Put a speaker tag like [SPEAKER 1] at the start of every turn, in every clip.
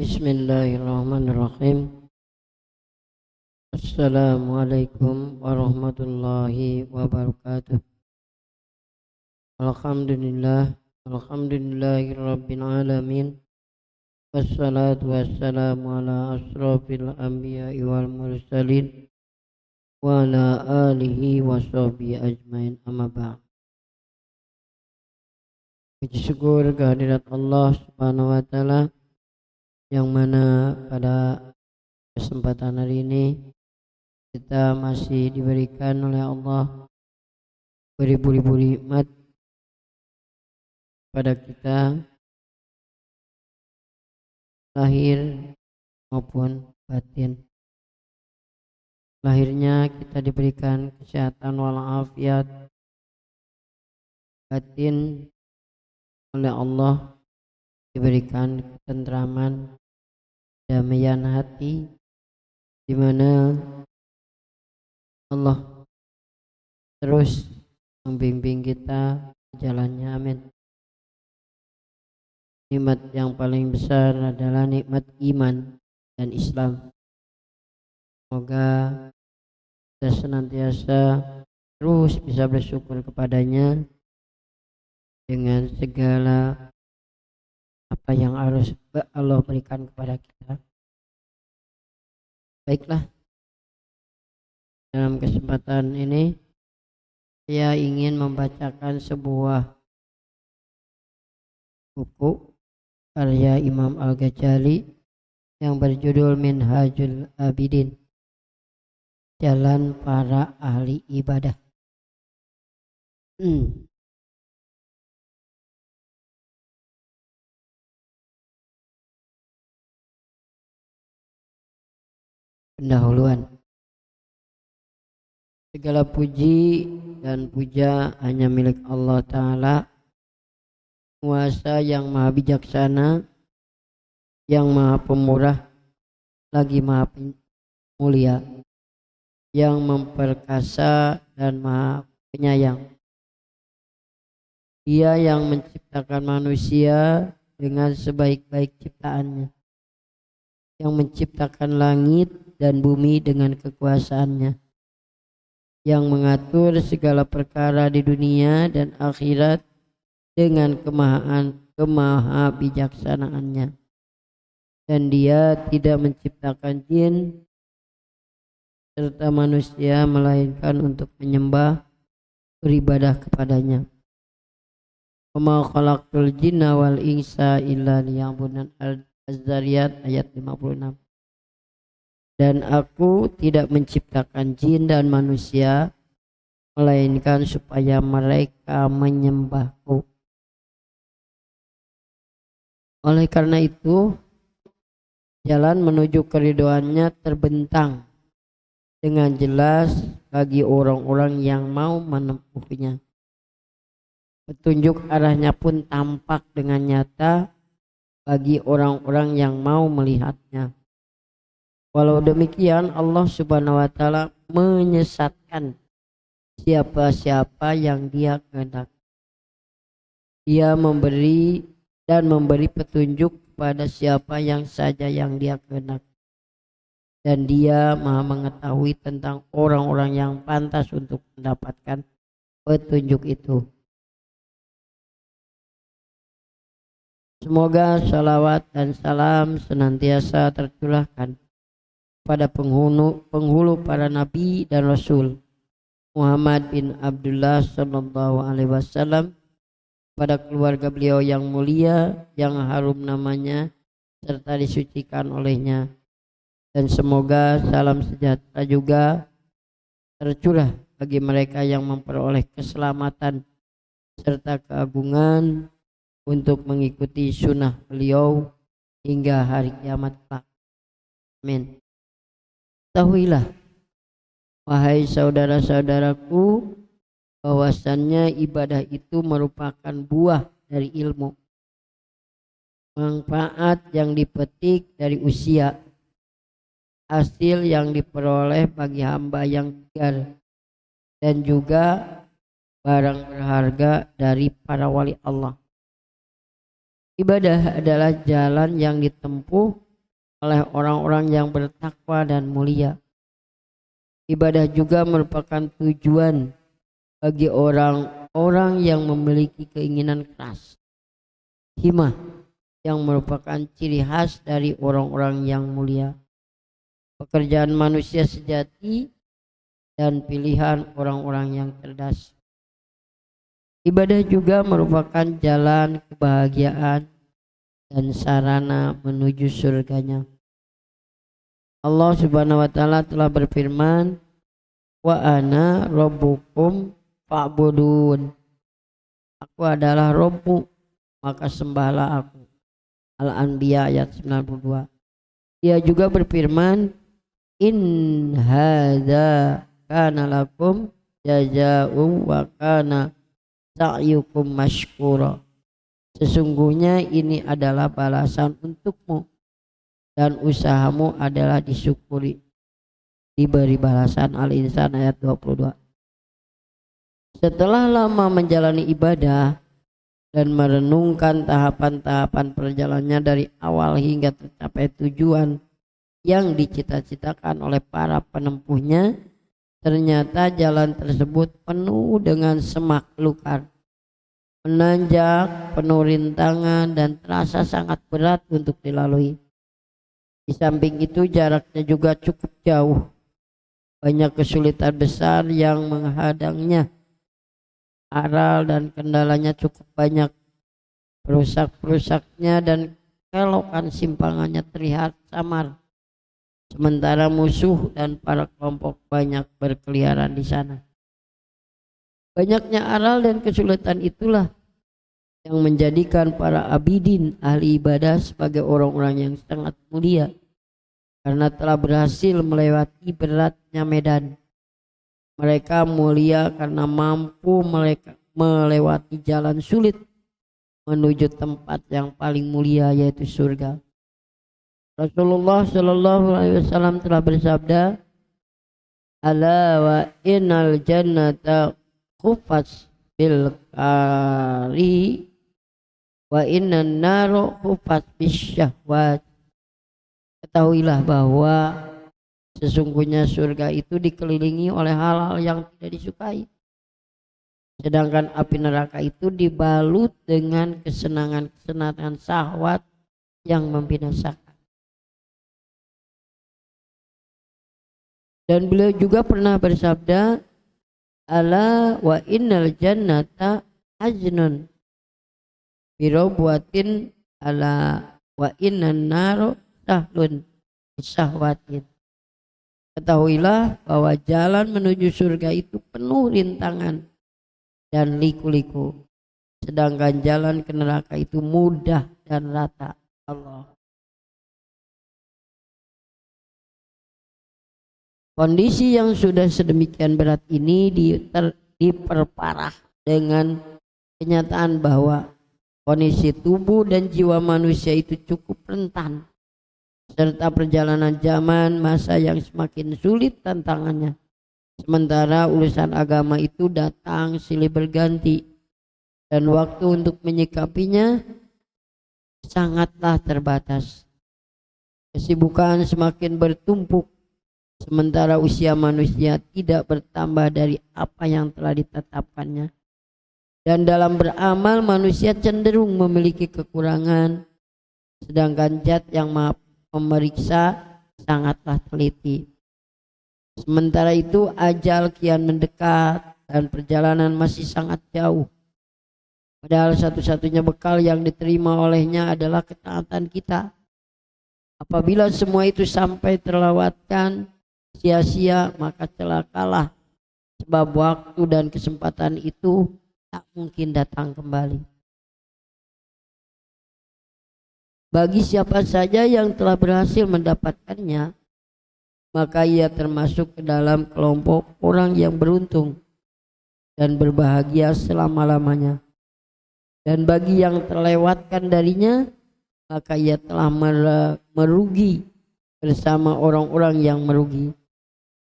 [SPEAKER 1] Bismillahirrahmanirrahim. Assalamualaikum warahmatullahi wabarakatuh. Alhamdulillahirabbil alamin. Wassalatu wassalamu ala asrofil anbiya'i wal mursalin wa ala alihi wa sahbihi ajmain, amma ba'd. Puji syukur kehadirat Allah Subhanahu wa taala, yang mana pada kesempatan hari ini kita masih diberikan oleh Allah beribu-ribu nikmat pada kita, lahir maupun batin. Lahirnya kita diberikan kesehatan walafiat, batin oleh Allah diberikan ketentraman, damaian hati, di mana Allah terus membimbing kita jalannya. Amin. Nikmat yang paling besar adalah nikmat iman dan Islam. Semoga kita senantiasa terus bisa bersyukur kepadanya dengan segala apa yang harus Allah berikan kepada kita. Baiklah, dalam kesempatan ini saya ingin membacakan sebuah buku karya Imam Al-Ghazali yang berjudul Minhajul Abidin, Jalan Para Ahli Ibadah. Pendahuluan. Segala puji dan puja hanya milik Allah Ta'ala, Penguasa yang maha bijaksana, yang maha pemurah, lagi maha mulia, yang memperkasa dan maha penyayang. Dia yang menciptakan manusia dengan sebaik-baik ciptaannya, yang menciptakan langit dan bumi dengan kekuasaannya, yang mengatur segala perkara di dunia dan akhirat dengan kemaha bijaksanaannya. Dan dia tidak menciptakan jin serta manusia melainkan untuk menyembah, beribadah kepadanya. Wa ma khalaqtul jinna wal insa illa liya'budun. Az-Zariyat ayat 56. Dan aku tidak menciptakan jin dan manusia melainkan supaya mereka menyembahku. Oleh karena itu, jalan menuju keridhoannya terbentang dengan jelas bagi orang-orang yang mau menempuhnya. Petunjuk arahnya pun tampak dengan nyata bagi orang-orang yang mau melihatnya. Walau demikian, Allah Subhanahu wa taala menyesatkan siapa-siapa yang Dia kehendaki. Dia memberi petunjuk kepada siapa yang saja yang Dia kehendaki. Dan Dia Maha mengetahui tentang orang-orang yang pantas untuk mendapatkan petunjuk itu. Semoga salawat dan salam senantiasa tercurahkan pada penghulu para nabi dan rasul, Muhammad bin Abdullah sallallahu alaihi wasallam, pada keluarga beliau yang mulia, yang harum namanya serta disucikan olehnya. Dan semoga salam sejahtera juga tercurah bagi mereka yang memperoleh keselamatan serta keagungan untuk mengikuti sunnah beliau hingga hari kiamat kelak. Amin. Ketahuilah, wahai saudara-saudaraku, bahwasannya ibadah itu merupakan buah dari ilmu, manfaat yang dipetik dari usia, hasil yang diperoleh bagi hamba yang tegar, dan juga barang berharga dari para wali Allah. Ibadah adalah jalan yang ditempuh oleh orang-orang yang bertakwa dan mulia. Ibadah juga merupakan tujuan bagi orang-orang yang memiliki keinginan keras, himah, yang merupakan ciri khas dari orang-orang yang mulia, pekerjaan manusia sejati, dan pilihan orang-orang yang cerdas. Ibadah juga merupakan jalan kebahagiaan dan sarana menuju surganya. Allah Subhanahu wa taala telah berfirman, "Wa ana rabbukum fa'budun." Aku adalah Rabbmu, maka sembahlah aku. Al-Anbiya ayat 92. Dia juga berfirman, "In hadza kana lakum jazaa'un wa kana sa'yukum mashkura." Sesungguhnya ini adalah balasan untukmu dan usahamu adalah disyukuri, diberi balasan. Al-Insan ayat 22. Setelah lama menjalani ibadah dan merenungkan tahapan-tahapan perjalanannya dari awal hingga tercapai tujuan yang dicita-citakan oleh para penempuhnya, ternyata jalan tersebut penuh dengan semak belukar, menanjak, penuh rintangan, dan terasa sangat berat untuk dilalui. Di samping itu jaraknya juga cukup jauh, banyak kesulitan besar yang menghadangnya, aral dan kendalanya cukup banyak, perusak-perusaknya dan kelokan simpangannya terlihat samar, sementara musuh dan para kelompok banyak berkeliaran di sana. Banyaknya aral dan kesulitan itulah yang menjadikan para abidin ahli ibadah sebagai orang-orang yang sangat mulia, karena telah berhasil melewati beratnya medan. Mereka mulia karena mampu melewati jalan sulit menuju tempat yang paling mulia, yaitu surga. Rasulullah Shallallahu Alaihi Wasallam telah bersabda, "Ala wa innal jannata khufat bil kari wa innan naru khufat bis syahwat." Ketahuilah bahwa sesungguhnya surga itu dikelilingi oleh hal-hal yang tidak disukai, sedangkan api neraka itu dibalut dengan kesenangan-kesenangan syahwat yang membinasakan. Dan beliau juga pernah bersabda, "Ala wa innal jannata ajnun birobwatin ala wa innan naru sahlun syahwatin." Ketahuilah bahwa jalan menuju surga itu penuh rintangan dan liku-liku, sedangkan jalan ke neraka itu mudah dan rata. Allah. Kondisi yang sudah sedemikian berat ini diperparah dengan kenyataan bahwa kondisi tubuh dan jiwa manusia itu cukup rentan, serta perjalanan zaman masa yang semakin sulit tantangannya. Sementara urusan agama itu datang silih berganti dan waktu untuk menyikapinya sangatlah terbatas. Kesibukan semakin bertumpuk, sementara usia manusia tidak bertambah dari apa yang telah ditetapkannya. Dan dalam beramal manusia cenderung memiliki kekurangan, sedangkan Zat yang Maha Pemeriksa sangatlah teliti. Sementara itu ajal kian mendekat dan perjalanan masih sangat jauh. Padahal satu-satunya bekal yang diterima olehnya adalah ketaatan kita. Apabila semua itu sampai terlewatkan sia-sia, maka celakalah, sebab waktu dan kesempatan itu tak mungkin datang kembali. Bagi siapa saja yang telah berhasil mendapatkannya, maka ia termasuk ke dalam kelompok orang yang beruntung dan berbahagia selama-lamanya. Dan bagi yang terlewatkan darinya, maka ia telah merugi bersama orang-orang yang merugi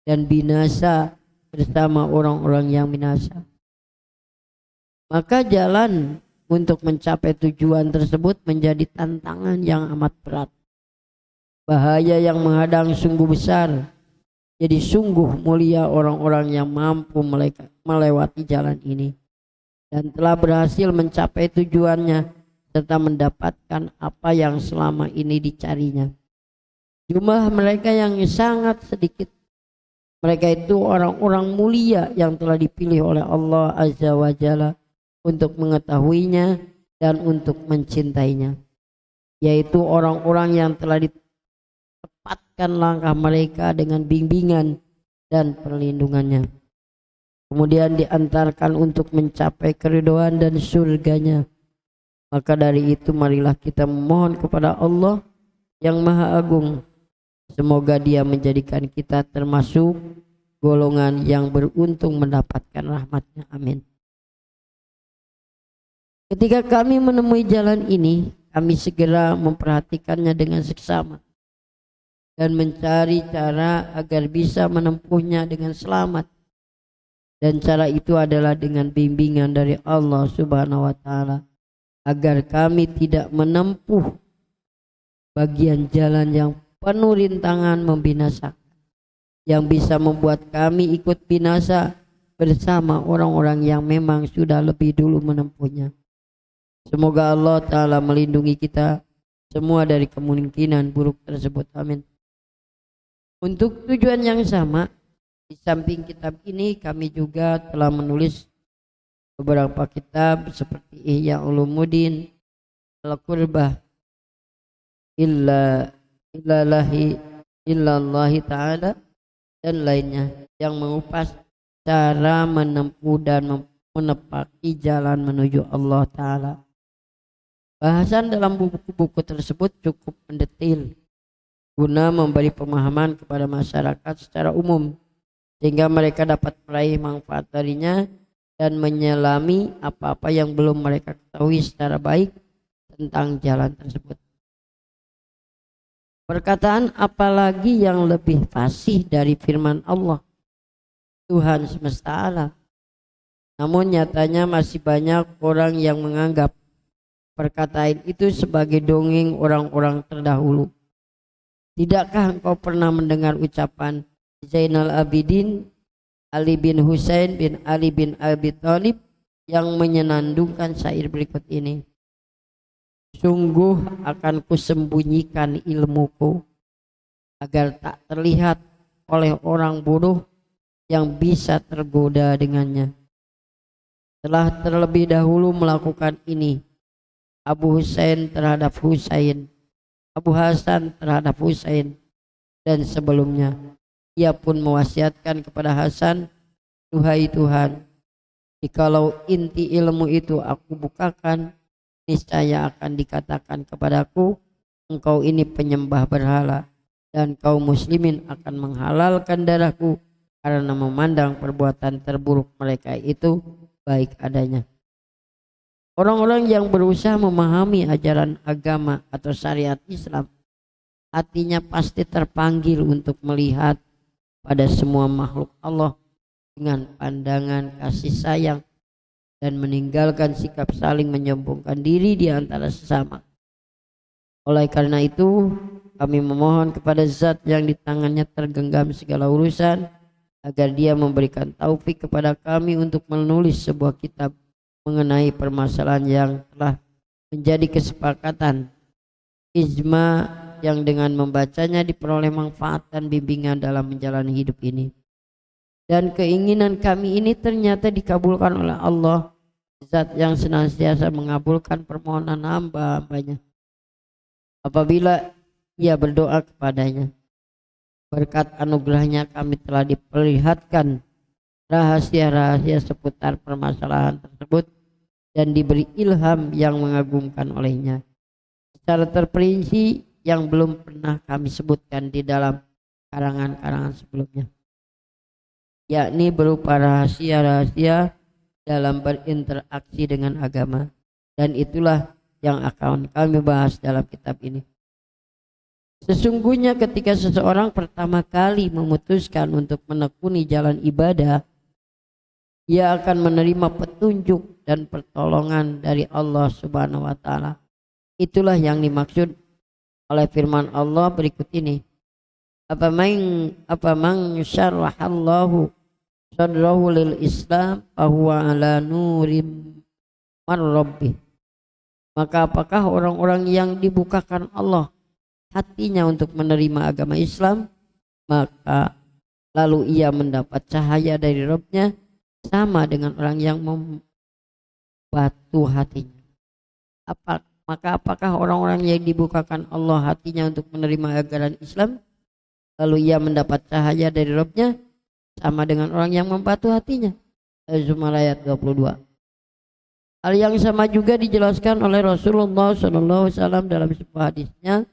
[SPEAKER 1] dan binasa bersama orang-orang yang binasa. Maka jalan untuk mencapai tujuan tersebut menjadi tantangan yang amat berat. Bahaya yang menghadang sungguh besar. Jadi sungguh mulia orang-orang yang mampu melewati jalan ini dan telah berhasil mencapai tujuannya serta mendapatkan apa yang selama ini dicarinya. Jumlah mereka yang sangat sedikit. Mereka itu orang-orang mulia yang telah dipilih oleh Allah Azza wa Jalla untuk mengetahuinya dan untuk mencintainya, yaitu orang-orang yang telah ditepatkan langkah mereka dengan bimbingan dan perlindungannya, kemudian diantarkan untuk mencapai keridhaan dan surganya. Maka dari itu marilah kita memohon kepada Allah yang Maha Agung, semoga Dia menjadikan kita termasuk golongan yang beruntung mendapatkan rahmat-Nya. Amin. Ketika kami menemui jalan ini, kami segera memperhatikannya dengan seksama dan mencari cara agar bisa menempuhnya dengan selamat. Dan cara itu adalah dengan bimbingan dari Allah Subhanahu wa Ta'ala, agar kami tidak menempuh bagian jalan yang penuh rintangan membinasakan, yang bisa membuat kami ikut binasa bersama orang-orang yang memang sudah lebih dulu menempuhnya. Semoga Allah Ta'ala melindungi kita semua dari kemungkinan buruk tersebut. Amin. Untuk tujuan yang sama, di samping kitab ini kami juga telah menulis beberapa kitab seperti Ihya Ulumuddin, Al-Qurbah, Illallahi Ta'ala, dan lainnya yang mengupas cara menempuh dan menepati jalan menuju Allah Ta'ala. Bahasan dalam buku-buku tersebut cukup mendetail guna memberi pemahaman kepada masyarakat secara umum sehingga mereka dapat meraih manfaat darinya dan menyelami apa-apa yang belum mereka ketahui secara baik tentang jalan tersebut. Perkataan apalagi yang lebih fasih dari firman Allah Tuhan semesta alam. Namun nyatanya masih banyak orang yang menganggap perkataan itu sebagai dongeng orang-orang terdahulu. Tidakkah engkau pernah mendengar ucapan Zainal Abidin Ali bin Husain bin Ali bin Abi Thalib yang menyenandungkan syair berikut ini? Sungguh akan kusembunyikan ilmuku agar tak terlihat oleh orang bodoh yang bisa tergoda dengannya. Telah terlebih dahulu melakukan ini Abu Husain terhadap Husain, Abu Hasan terhadap Husain, dan sebelumnya ia pun mewasiatkan kepada Hasan, duhai Tuhan, jikalau inti ilmu itu aku bukakan, niscaya akan dikatakan kepadaku, engkau ini penyembah berhala, dan kaum muslimin akan menghalalkan darahku karena memandang perbuatan terburuk mereka itu baik adanya. Orang-orang yang berusaha memahami ajaran agama atau syariat Islam, hatinya pasti terpanggil untuk melihat pada semua makhluk Allah dengan pandangan kasih sayang dan meninggalkan sikap saling menyombongkan diri di antara sesama. Oleh karena itu, kami memohon kepada Zat yang di tangannya tergenggam segala urusan agar Dia memberikan taufik kepada kami untuk menulis sebuah kitab mengenai permasalahan yang telah menjadi kesepakatan ijma yang dengan membacanya diperoleh manfaat dan bimbingan dalam menjalani hidup ini. Dan keinginan kami ini ternyata dikabulkan oleh Allah, Zat yang senantiasa mengabulkan permohonan hamba-hambanya apabila ia berdoa kepadanya. Berkat anugerahnya kami telah diperlihatkan rahasia-rahasia seputar permasalahan tersebut dan diberi ilham yang mengagumkan olehnya secara terperinci yang belum pernah kami sebutkan di dalam karangan-karangan sebelumnya, yakni berupa rahasia-rahasia dalam berinteraksi dengan agama, dan itulah yang akan kami bahas dalam kitab ini. Sesungguhnya ketika seseorang pertama kali memutuskan untuk menekuni jalan ibadah, ia akan menerima petunjuk dan pertolongan dari Allah Subhanahu wa Ta'ala. Itulah yang dimaksud oleh firman Allah berikut ini. Apa man syarahallahu sadrahu lil Islam fahuwa ala nurim mar rabbih. Maka apakah orang-orang yang dibukakan Allah hatinya untuk menerima agama Islam, maka lalu ia mendapat cahaya dari Rabb-nya, sama dengan orang yang membatu hatinya. Maka apakah orang-orang yang dibukakan Allah hatinya untuk menerima ajaran Islam, lalu ia mendapat cahaya dari Rabb-nya, sama dengan orang yang membatu hatinya. Az-Zumar ayat 22. Hal yang sama juga dijelaskan oleh Rasulullah SAW dalam sebuah hadisnya.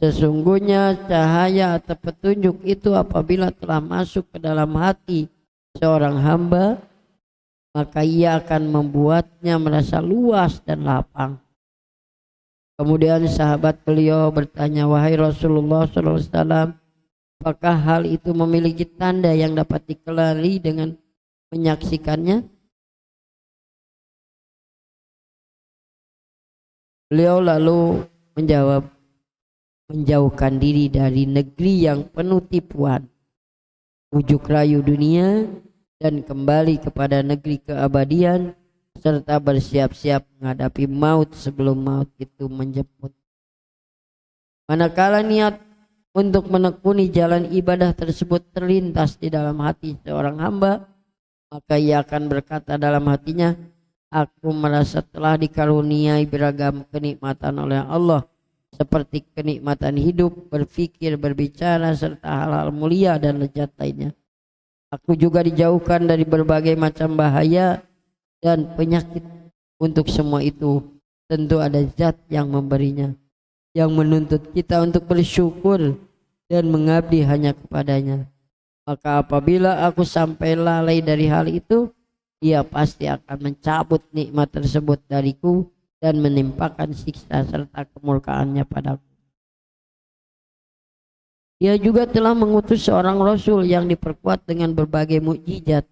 [SPEAKER 1] Sesungguhnya cahaya atau petunjuk itu apabila telah masuk ke dalam hati seorang hamba, maka ia akan membuatnya merasa luas dan lapang. Kemudian sahabat beliau bertanya, wahai Rasulullah SAW, apakah hal itu memiliki tanda yang dapat dikelari dengan menyaksikannya? Beliau lalu menjawab, menjauhkan diri dari negeri yang penuh tipuan, bujuk rayu dunia, dan kembali kepada negeri keabadian, serta bersiap-siap menghadapi maut sebelum maut itu menjemput. Manakala niat untuk menekuni jalan ibadah tersebut terlintas di dalam hati seorang hamba, maka ia akan berkata dalam hatinya, aku merasa telah dikaruniai beragam kenikmatan oleh Allah, seperti kenikmatan hidup, berpikir, berbicara, serta hal-hal mulia dan lezat lainnya. Aku juga dijauhkan dari berbagai macam bahaya dan penyakit. Untuk semua itu tentu ada zat yang memberinya, yang menuntut kita untuk bersyukur dan mengabdi hanya kepadanya. Maka apabila aku sampai lalai dari hal itu, ia pasti akan mencabut nikmat tersebut dariku dan menimpakan siksa serta kemurkaannya padaku. Ia juga telah mengutus seorang Rasul yang diperkuat dengan berbagai mukjizat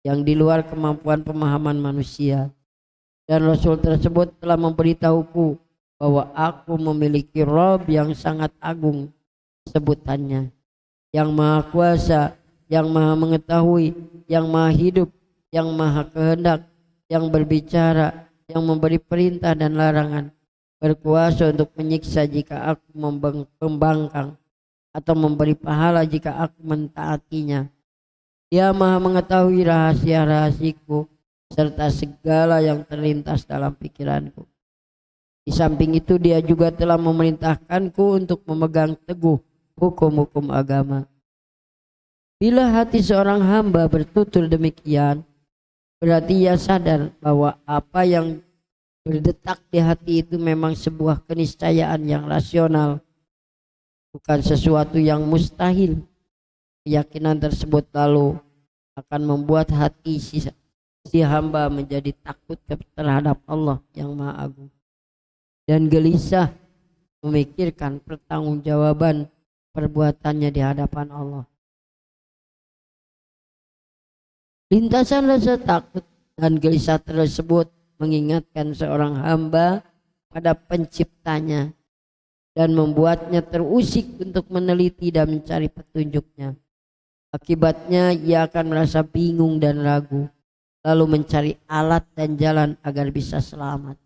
[SPEAKER 1] yang di luar kemampuan pemahaman manusia. Dan Rasul tersebut telah memberitahuku bahwa aku memiliki Rabb yang sangat agung sebutannya, yang maha kuasa, yang maha mengetahui, yang maha hidup, yang maha kehendak, yang berbicara, yang memberi perintah dan larangan, berkuasa untuk menyiksa jika aku membangkang, atau memberi pahala jika aku mentaatinya. Dia maha mengetahui rahasia-rahasiaku serta segala yang terlintas dalam pikiranku. Di samping itu dia juga telah memerintahkanku untuk memegang teguh hukum-hukum agama. Bila hati seorang hamba bertutur demikian, berarti ia sadar bahwa apa yang berdetak di hati itu memang sebuah keniscayaan yang rasional, bukan sesuatu yang mustahil. Keyakinan tersebut lalu akan membuat hati si hamba menjadi takut terhadap Allah yang Maha Agung dan gelisah memikirkan pertanggungjawaban perbuatannya di hadapan Allah. Lintasan rasa takut dan gelisah tersebut mengingatkan seorang hamba pada penciptanya dan membuatnya terusik untuk meneliti dan mencari petunjuknya. Akibatnya ia akan merasa bingung dan ragu, lalu mencari alat dan jalan agar bisa selamat.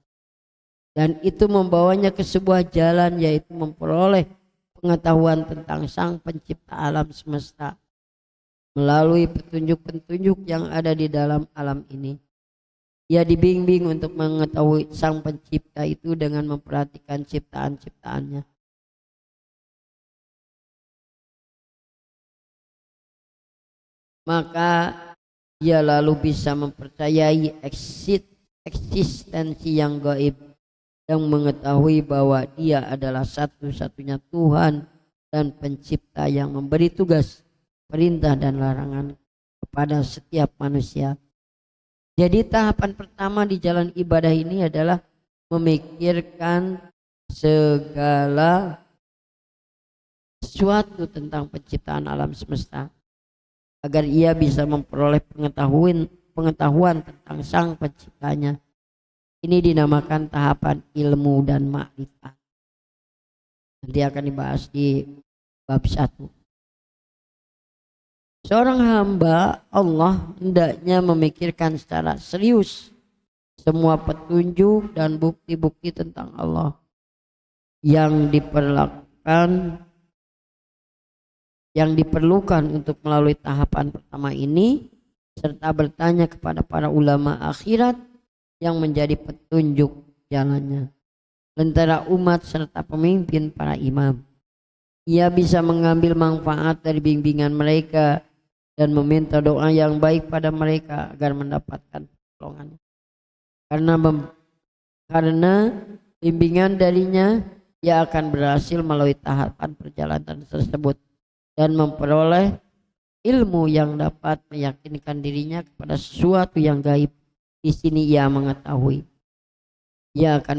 [SPEAKER 1] Dan itu membawanya ke sebuah jalan, yaitu memperoleh pengetahuan tentang Sang Pencipta alam semesta melalui petunjuk-petunjuk yang ada di dalam alam ini. Ia dibimbing untuk mengetahui Sang Pencipta itu dengan memperhatikan ciptaan-ciptaannya. Maka ia lalu bisa mempercayai eksistensi yang gaib, yang mengetahui bahwa dia adalah satu-satunya Tuhan dan Pencipta yang memberi tugas, perintah dan larangan kepada setiap manusia. Jadi tahapan pertama di jalan ibadah ini adalah memikirkan segala sesuatu tentang penciptaan alam semesta, agar ia bisa memperoleh pengetahuan tentang Sang Penciptanya. Ini dinamakan tahapan ilmu dan makrifat. Nanti akan dibahas di bab 1. Seorang hamba Allah hendaknya memikirkan secara serius semua petunjuk dan bukti-bukti tentang Allah yang diperlukan untuk melalui tahapan pertama ini, serta bertanya kepada para ulama akhirat yang menjadi petunjuk jalannya, lentera umat serta pemimpin para imam. Ia bisa mengambil manfaat dari bimbingan mereka dan meminta doa yang baik pada mereka agar mendapatkan pertolongan. Karena bimbingan darinya, ia akan berhasil melalui tahapan perjalanan tersebut dan memperoleh ilmu yang dapat meyakinkan dirinya kepada sesuatu yang gaib. Di sini ia akan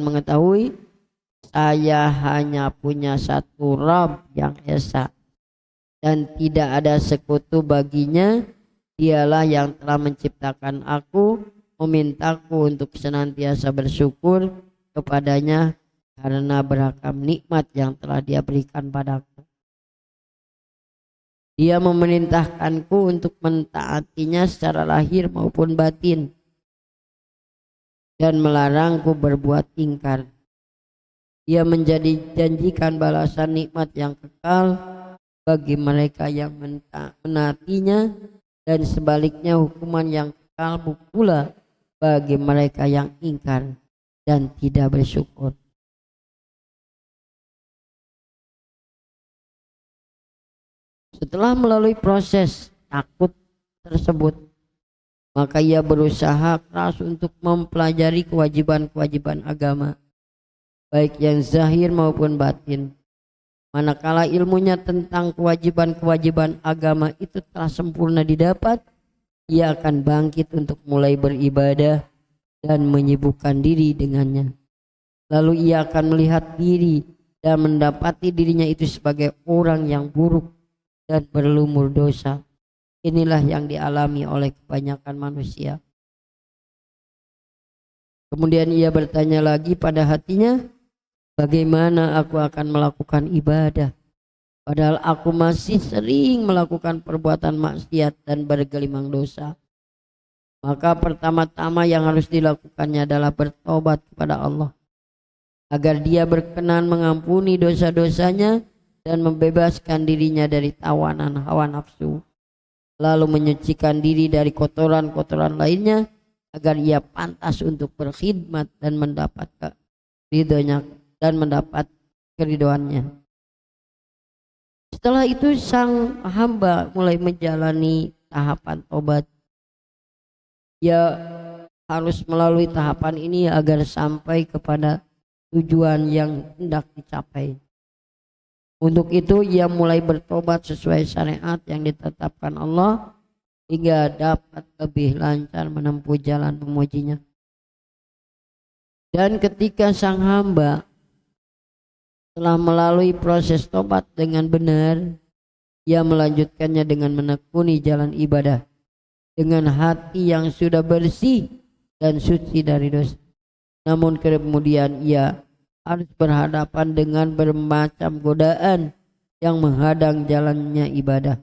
[SPEAKER 1] mengetahui, saya hanya punya satu Rabb yang esa dan tidak ada sekutu baginya. Dialah yang telah menciptakan aku, memintaku untuk senantiasa bersyukur kepadanya karena beragam nikmat yang telah Dia berikan padaku. Dia memerintahkanku untuk mentaatinya secara lahir maupun batin dan melarangku berbuat ingkar. Dia janjikan balasan nikmat yang kekal bagi mereka yang menaatinya, dan sebaliknya hukuman yang kekal pula bagi mereka yang ingkar dan tidak bersyukur. Setelah melalui proses takut tersebut, maka ia berusaha keras untuk mempelajari kewajiban-kewajiban agama, baik yang zahir maupun batin. Manakala ilmunya tentang kewajiban-kewajiban agama itu telah sempurna didapat, ia akan bangkit untuk mulai beribadah dan menyibukkan diri dengannya. Lalu ia akan melihat diri dan mendapati dirinya itu sebagai orang yang buruk dan berlumur dosa. Inilah yang dialami oleh kebanyakan manusia. Kemudian ia bertanya lagi pada hatinya, bagaimana aku akan melakukan ibadah padahal aku masih sering melakukan perbuatan maksiat dan bergelimang dosa. Maka pertama-tama yang harus dilakukannya adalah bertobat kepada Allah agar Dia berkenan mengampuni dosa-dosanya dan membebaskan dirinya dari tawanan hawa nafsu, lalu menyucikan diri dari kotoran-kotoran lainnya agar ia pantas untuk berkhidmat dan mendapat ridhonya dan mendapat keridoannya. Setelah itu sang hamba mulai menjalani tahapan tobat. Ia harus melalui tahapan ini agar sampai kepada tujuan yang hendak dicapai. Untuk itu ia mulai bertobat sesuai syariat yang ditetapkan Allah hingga dapat lebih lancar menempuh jalan memujinya. Dan ketika sang hamba telah melalui proses tobat dengan benar, ia melanjutkannya dengan menekuni jalan ibadah dengan hati yang sudah bersih dan suci dari dosa. Namun kemudian ia harus berhadapan dengan bermacam godaan yang menghadang jalannya ibadah.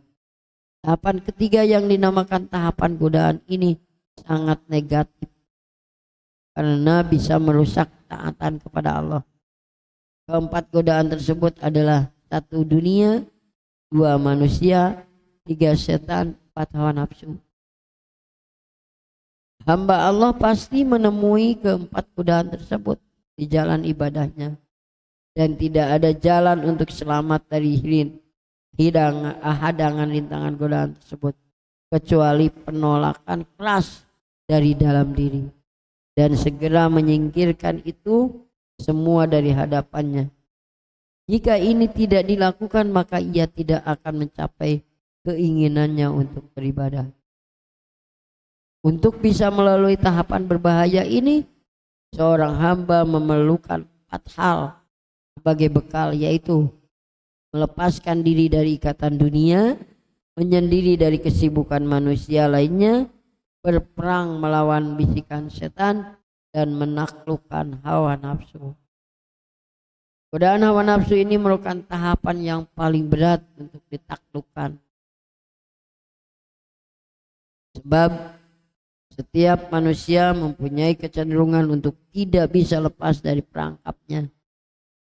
[SPEAKER 1] Tahapan ketiga yang dinamakan tahapan godaan ini sangat negatif karena bisa merusak taatan kepada Allah. Keempat godaan tersebut adalah: 1, dunia; 2, manusia; 3, setan; 4, hawa nafsu. Hamba Allah pasti menemui keempat godaan tersebut di jalan ibadahnya, dan tidak ada jalan untuk selamat dari hadangan rintangan godaan tersebut kecuali penolakan keras dari dalam diri dan segera menyingkirkan itu semua dari hadapannya. Jika ini tidak dilakukan, maka ia tidak akan mencapai keinginannya untuk beribadah. Untuk bisa melalui tahapan berbahaya ini, seorang hamba memerlukan 4 hal sebagai bekal, yaitu melepaskan diri dari ikatan dunia, menyendiri dari kesibukan manusia lainnya, berperang melawan bisikan setan, dan menaklukkan hawa nafsu. Godaan hawa nafsu ini merupakan tahapan yang paling berat untuk ditaklukkan. Sebab setiap manusia mempunyai kecenderungan untuk tidak bisa lepas dari perangkapnya.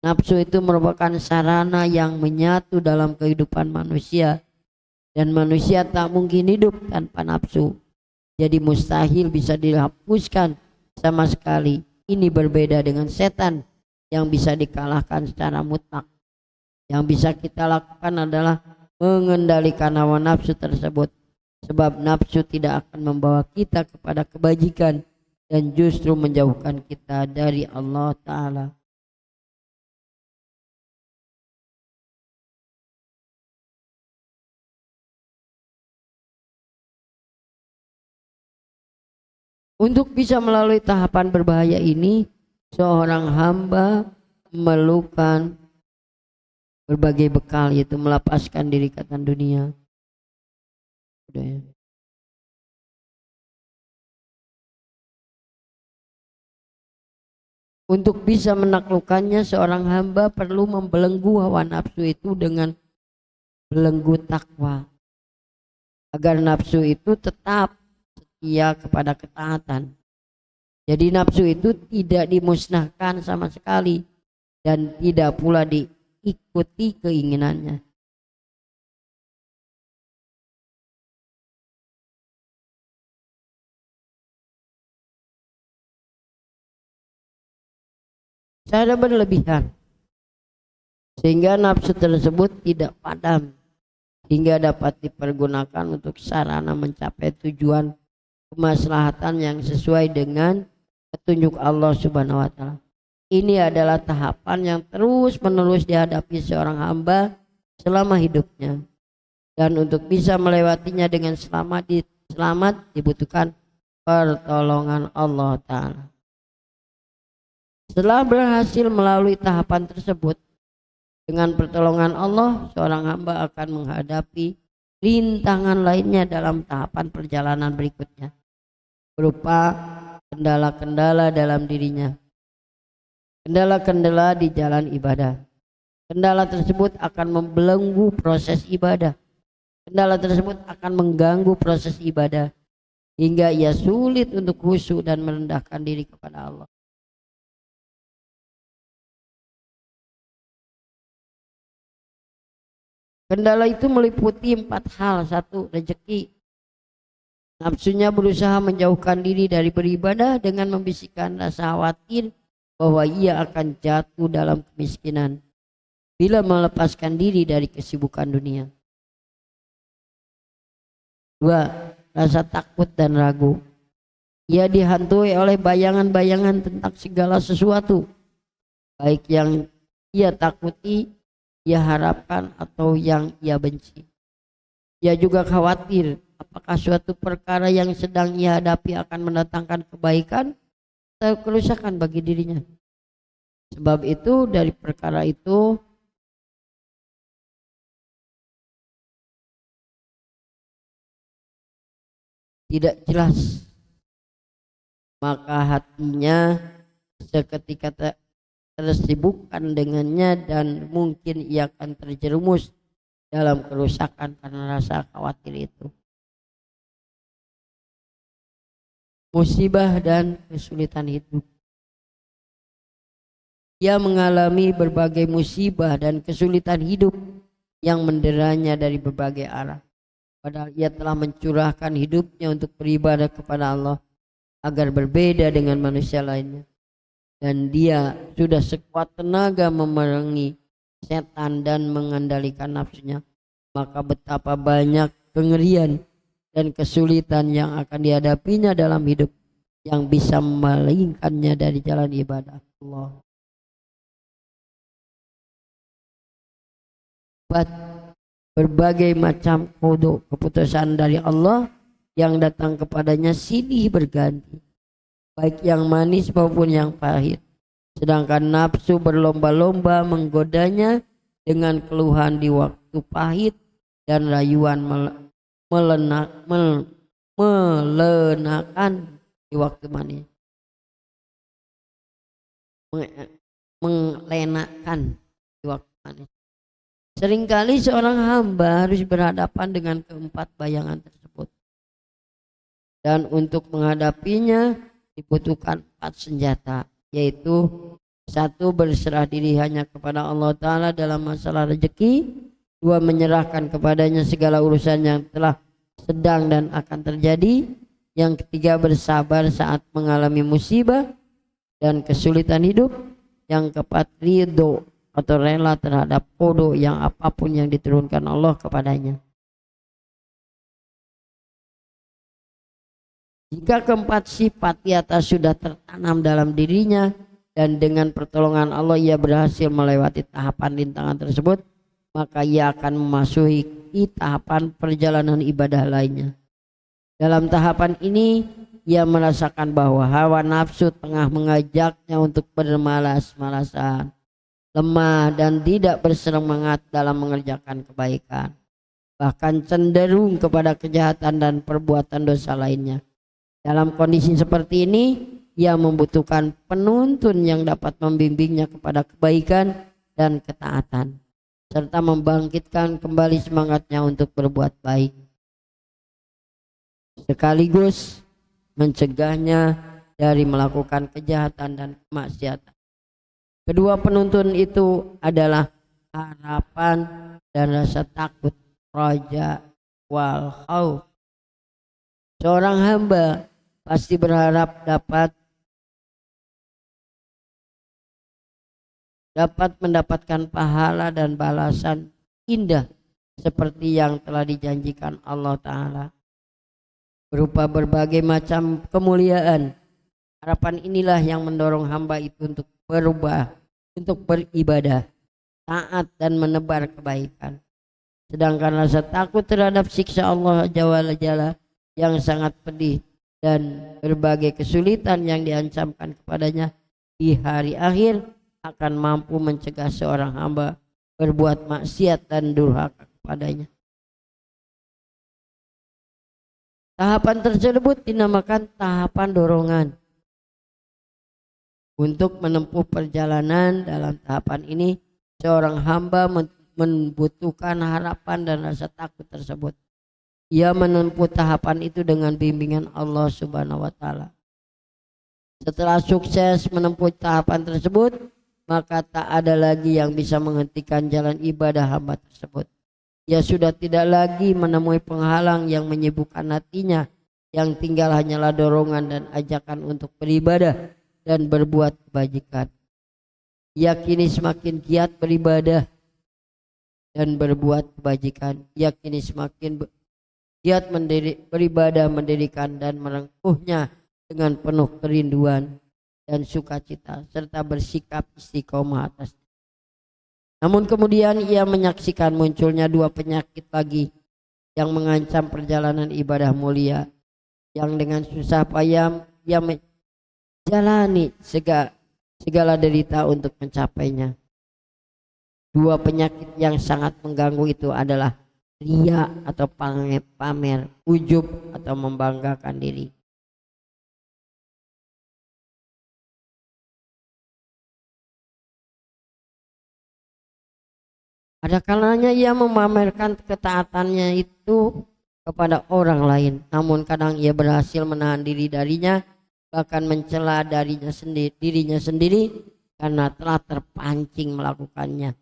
[SPEAKER 1] Nafsu itu merupakan sarana yang menyatu dalam kehidupan manusia. Dan manusia tak mungkin hidup tanpa nafsu. Jadi mustahil bisa dihapuskan sama sekali. Ini berbeda dengan setan yang bisa dikalahkan secara mutlak. Yang bisa kita lakukan adalah mengendalikan hawa nafsu tersebut. Sebab nafsu tidak akan membawa kita kepada kebajikan dan justru menjauhkan kita dari Allah Ta'ala. Untuk bisa melalui tahapan berbahaya ini, seorang hamba memerlukan berbagai bekal, yaitu melepaskan diri ikatan dunia. Udah ya. Untuk bisa menaklukkannya, seorang hamba perlu membelenggu hawa nafsu itu dengan belenggu takwa, agar nafsu itu tetap setia kepada ketaatan. Jadi nafsu itu tidak dimusnahkan sama sekali dan tidak pula diikuti keinginannya. Secara berlebihan sehingga nafsu tersebut tidak padam, hingga dapat dipergunakan untuk sarana mencapai tujuan kemaslahatan yang sesuai dengan petunjuk Allah Subhanahu wa Ta'ala. Ini adalah tahapan yang terus menerus dihadapi seorang hamba selama hidupnya, dan untuk bisa melewatinya dengan selamat dibutuhkan pertolongan Allah Ta'ala. Setelah berhasil melalui tahapan tersebut, dengan pertolongan Allah, seorang hamba akan menghadapi rintangan lainnya dalam tahapan perjalanan berikutnya, berupa kendala-kendala dalam dirinya, kendala-kendala di jalan ibadah. Kendala tersebut akan membelenggu proses ibadah. Kendala tersebut akan mengganggu proses ibadah hingga ia sulit untuk khusyuk dan merendahkan diri kepada Allah. Kendala itu meliputi 4 hal. 1, rezeki. Nafsunya berusaha menjauhkan diri dari beribadah dengan membisikkan rasa khawatir bahwa ia akan jatuh dalam kemiskinan bila melepaskan diri dari kesibukan dunia. 2, rasa takut dan ragu. Ia dihantui oleh bayangan-bayangan tentang segala sesuatu, baik yang ia takuti, ia harapkan, atau yang ia benci. Ia juga khawatir apakah suatu perkara yang sedang ia hadapi akan mendatangkan kebaikan atau kerusakan bagi dirinya. Sebab itu dari perkara itu tidak jelas, maka hatinya seketika tersibukkan dengannya dan mungkin ia akan terjerumus dalam kerusakan karena rasa khawatir itu. Musibah dan kesulitan hidup. Ia mengalami berbagai musibah dan kesulitan hidup yang menderanya dari berbagai arah. Padahal ia telah mencurahkan hidupnya untuk beribadah kepada Allah agar berbeda dengan manusia lainnya. Dan dia sudah sekuat tenaga memerangi setan dan mengendalikan nafsunya. Maka betapa banyak kengerian dan kesulitan yang akan dihadapinya dalam hidup yang bisa memalingkannya dari jalan ibadah Allah. Berbagai macam kodok keputusan dari Allah yang datang kepadanya silih berganti, baik yang manis maupun yang pahit. Sedangkan nafsu berlomba-lomba menggodanya dengan keluhan di waktu pahit dan rayuan melenakan di waktu manis. melenakan di waktu manis. Seringkali seorang hamba harus berhadapan dengan keempat bayangan tersebut. Dan untuk menghadapinya dibutuhkan 4 senjata, yaitu 1. Berserah diri hanya kepada Allah Ta'ala dalam masalah rezeki. 2. Menyerahkan kepadanya segala urusan yang telah sedang dan akan terjadi. Yang ketiga, bersabar saat mengalami musibah dan kesulitan hidup. Yang keempat, ridho atau rela terhadap qada yang apapun yang diturunkan Allah kepadanya. Jika keempat sifat di atas sudah tertanam dalam dirinya dan dengan pertolongan Allah ia berhasil melewati tahapan rintangan tersebut, maka ia akan memasuki tahapan perjalanan ibadah lainnya. Dalam tahapan ini ia merasakan bahwa hawa nafsu tengah mengajaknya untuk bermalas-malasan, lemah dan tidak bersemangat dalam mengerjakan kebaikan, bahkan cenderung kepada kejahatan dan perbuatan dosa lainnya. Dalam kondisi seperti ini, ia membutuhkan penuntun yang dapat membimbingnya kepada kebaikan dan ketaatan, serta membangkitkan kembali semangatnya untuk berbuat baik, sekaligus mencegahnya dari melakukan kejahatan dan kemaksiatan. Kedua penuntun itu adalah harapan dan rasa takut, raja wal khauf. Seorang hamba pasti berharap dapat mendapatkan pahala dan balasan indah seperti yang telah dijanjikan Allah Ta'ala berupa berbagai macam kemuliaan. Harapan inilah yang mendorong hamba itu untuk berubah, untuk beribadah, taat dan menebar kebaikan. Sedangkan rasa takut terhadap siksa Allah Jalla yang sangat pedih dan berbagai kesulitan yang diancamkan kepadanya di hari akhir akan mampu mencegah seorang hamba berbuat maksiat dan durhaka kepadanya. Tahapan tersebut dinamakan tahapan dorongan. Untuk menempuh perjalanan dalam tahapan ini, seorang hamba membutuhkan harapan dan rasa takut tersebut. Ia menempuh tahapan itu dengan bimbingan Allah Subhanahu wa Ta'ala. Setelah sukses menempuh tahapan tersebut, maka tak ada lagi yang bisa menghentikan jalan ibadah hamba tersebut. Ia sudah tidak lagi menemui penghalang yang menyibukkan hatinya, yang tinggal hanyalah dorongan dan ajakan untuk beribadah dan berbuat kebajikan. Ia kini semakin giat beribadah dan berbuat kebajikan. Ia kini semakin giat beribadah, mendirikan dan merengkuhnya dengan penuh kerinduan dan sukacita serta bersikap istiqomah atas. Namun kemudian ia menyaksikan munculnya 2 penyakit lagi yang mengancam perjalanan ibadah mulia, yang dengan susah payah ia menjalani segala derita untuk mencapainya. 2 penyakit yang sangat mengganggu itu adalah riya atau pamer, ujub atau membanggakan diri. Ada kalanya ia memamerkan ketaatannya itu kepada orang lain, namun kadang ia berhasil menahan diri darinya, bahkan mencela dirinya sendiri karena telah terpancing melakukannya.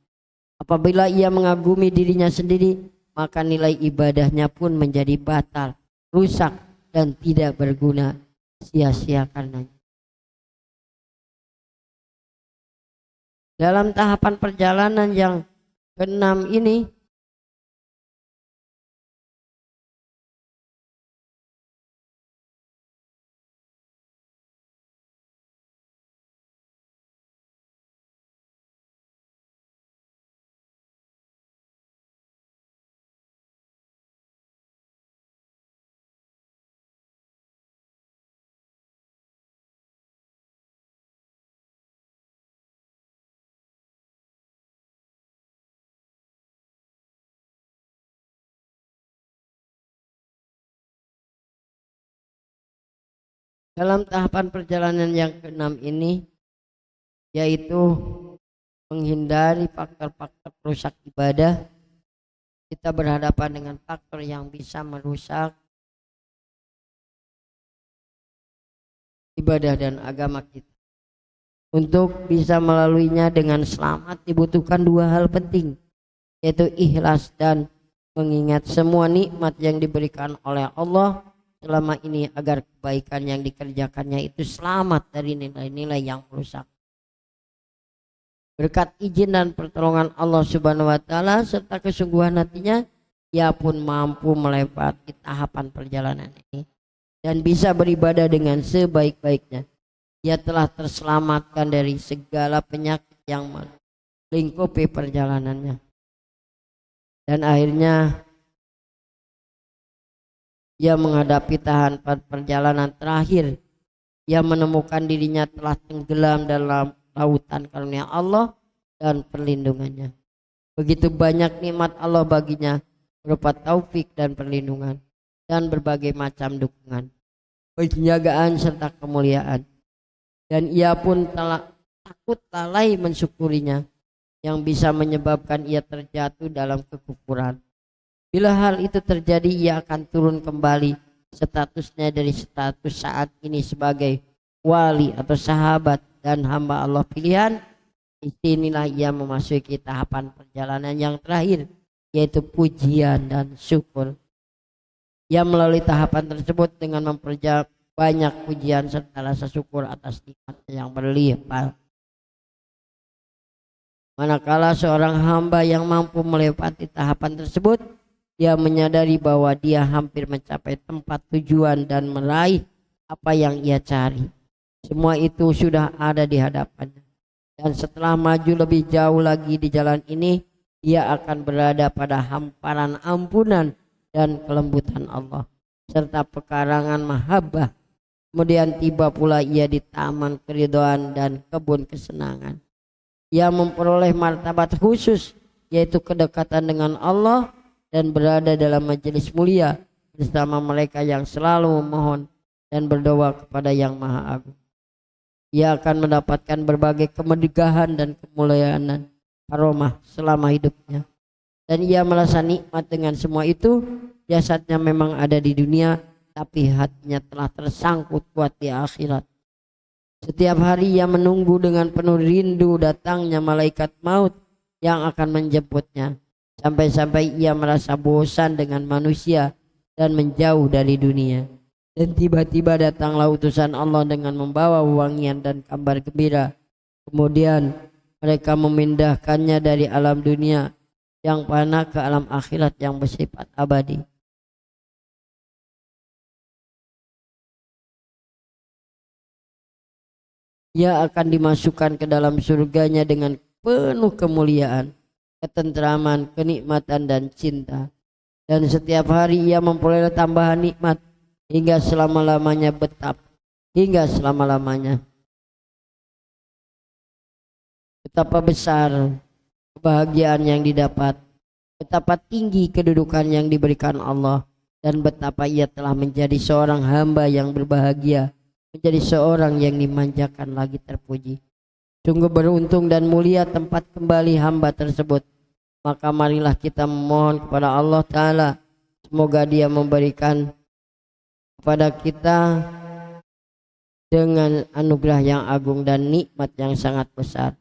[SPEAKER 1] Apabila ia mengagumi dirinya sendiri, maka nilai ibadahnya pun menjadi batal, rusak dan tidak berguna, sia-sia karenanya. Dalam tahapan perjalanan yang ke-6 ini, dalam tahapan perjalanan yang ke-6 ini, yaitu menghindari faktor-faktor perusak ibadah, kita berhadapan dengan faktor yang bisa merusak ibadah dan agama kita. Untuk bisa melaluinya dengan selamat dibutuhkan dua hal penting, yaitu ikhlas dan mengingat semua nikmat yang diberikan oleh Allah selama ini agar kebaikan yang dikerjakannya itu selamat dari nilai-nilai yang merusak. Berkat izin dan pertolongan Allah Subhanahu wa taala serta kesungguhan hatinya, ia pun mampu melewati tahapan perjalanan ini dan bisa beribadah dengan sebaik-baiknya. Ia telah terselamatkan dari segala penyakit yang melingkupi perjalanannya. Dan akhirnya ia menghadapi tahapan perjalanan terakhir. Ia menemukan dirinya telah tenggelam dalam lautan karunia Allah dan perlindungannya. Begitu banyak nikmat Allah baginya berupa taufik dan perlindungan dan berbagai macam dukungan, penjagaan serta kemuliaan. Dan ia pun takut lalai mensyukurinya, yang bisa menyebabkan ia terjatuh dalam kekufuran. Bila hal itu terjadi, ia akan turun kembali statusnya dari status saat ini sebagai wali atau sahabat dan hamba Allah pilihan. Disinilah ia memasuki tahapan perjalanan yang terakhir, yaitu pujian dan syukur. Ia melalui tahapan tersebut dengan banyak pujian serta rasa syukur atas nikmat yang berlimpah. Manakala seorang hamba yang mampu melewati tahapan tersebut, dia menyadari bahwa dia hampir mencapai tempat tujuan dan meraih apa yang ia cari. Semua itu sudah ada di hadapannya. Dan setelah maju lebih jauh lagi di jalan ini, ia akan berada pada hamparan ampunan dan kelembutan Allah serta pekarangan mahabbah. Kemudian tiba pula ia di taman keridhaan dan kebun kesenangan. Ia memperoleh martabat khusus, yaitu kedekatan dengan Allah dan berada dalam majelis mulia bersama mereka yang selalu memohon dan berdoa kepada Yang Maha Agung. Ia akan mendapatkan berbagai kemegahan dan kemuliaan karomah selama hidupnya. Dan ia merasa nikmat dengan semua itu. Jasadnya memang ada di dunia, tapi hatinya telah tersangkut kuat di akhirat. Setiap hari ia menunggu dengan penuh rindu datangnya malaikat maut yang akan menjemputnya. Sampai-sampai ia merasa bosan dengan manusia dan menjauh dari dunia. Dan tiba-tiba datanglah utusan Allah dengan membawa wangian dan kabar gembira. Kemudian mereka memindahkannya dari alam dunia yang fana ke alam akhirat yang bersifat abadi. Ia akan dimasukkan ke dalam surganya dengan penuh kemuliaan, ketentraman, kenikmatan dan cinta. Dan setiap hari ia memperoleh tambahan nikmat hingga selama-lamanya hingga selama-lamanya. Betapa besar kebahagiaan yang didapat, betapa tinggi kedudukan yang diberikan Allah, dan betapa ia telah menjadi seorang hamba yang berbahagia, menjadi seorang yang dimanjakan lagi terpuji. Sungguh beruntung dan mulia tempat kembali hamba tersebut. Maka marilah kita memohon kepada Allah Ta'ala, semoga Dia memberikan kepada kita dengan anugerah yang agung dan nikmat yang sangat besar.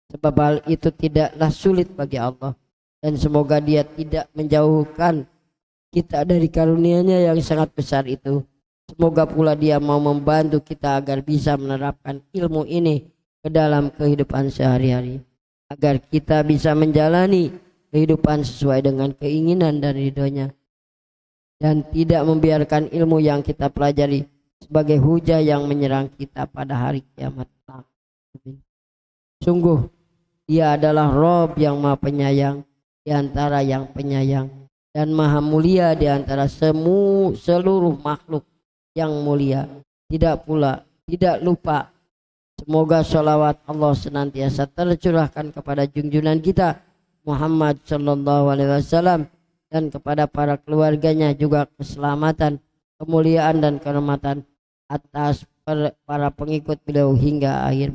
[SPEAKER 1] Sebab hal itu tidaklah sulit bagi Allah, dan semoga Dia tidak menjauhkan kita dari karunia-Nya yang sangat besar itu. Semoga pula Dia mau membantu kita agar bisa menerapkan ilmu ini ke dalam kehidupan sehari-hari, agar kita bisa menjalani kehidupan sesuai dengan keinginan dan ridhonya, dan tidak membiarkan ilmu yang kita pelajari sebagai hujah yang menyerang kita pada hari kiamat. Sungguh Dia adalah Rob yang maha penyayang di antara yang penyayang, dan maha mulia di antara seluruh makhluk yang mulia. Tidak lupa, semoga sholawat Allah senantiasa tercurahkan kepada junjungan kita Muhammad sallallahu alaihi wasallam, dan kepada para keluarganya juga keselamatan, kemuliaan dan kehormatan atas para pengikut beliau hingga akhir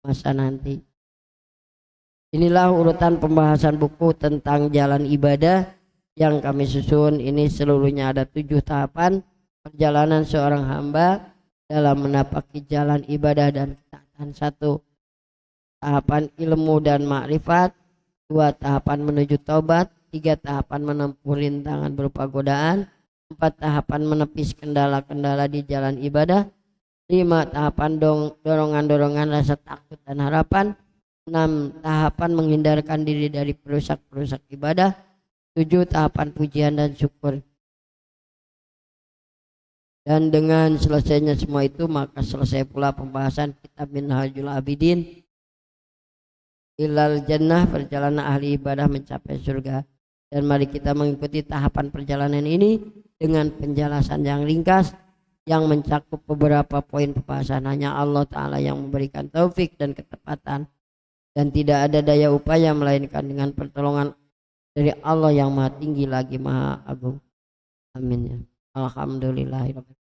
[SPEAKER 1] masa nanti. Inilah urutan pembahasan buku tentang jalan ibadah yang kami susun. Ini seluruhnya ada 7 tahapan perjalanan seorang hamba dalam menapaki jalan ibadah dan ketaatan. 1. Tahapan ilmu dan makrifat. 2. Tahapan menuju taubat. 3. Tahapan menempuh rintangan berupa godaan. 4. Tahapan menepis kendala-kendala di jalan ibadah. 5. Tahapan dorongan-dorongan rasa takut dan harapan. 6. Tahapan menghindarkan diri dari perusak-perusak ibadah. 7. Tahapan pujian dan syukur. Dan dengan selesainya semua itu, maka selesai pula pembahasan kitab Minhajul Abidin Ilal Jannah, perjalanan ahli ibadah mencapai surga. Dan mari kita mengikuti tahapan perjalanan ini dengan penjelasan yang ringkas yang mencakup beberapa poin pembahasan. Hanya Allah Ta'ala yang memberikan taufik dan ketepatan, dan tidak ada daya upaya melainkan dengan pertolongan dari Allah yang maha tinggi lagi maha agung. Amin ya. Alhamdulillahirrahmanirrahim.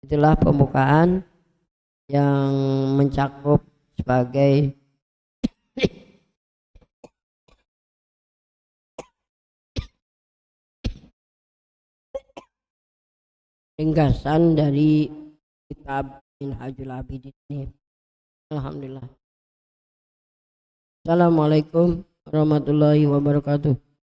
[SPEAKER 1] Itulah pembukaan yang mencakup sebagai ringkasan dari kitab Minhajul Abidin ini. Alhamdulillah. Assalamualaikum warahmatullahi wabarakatuh.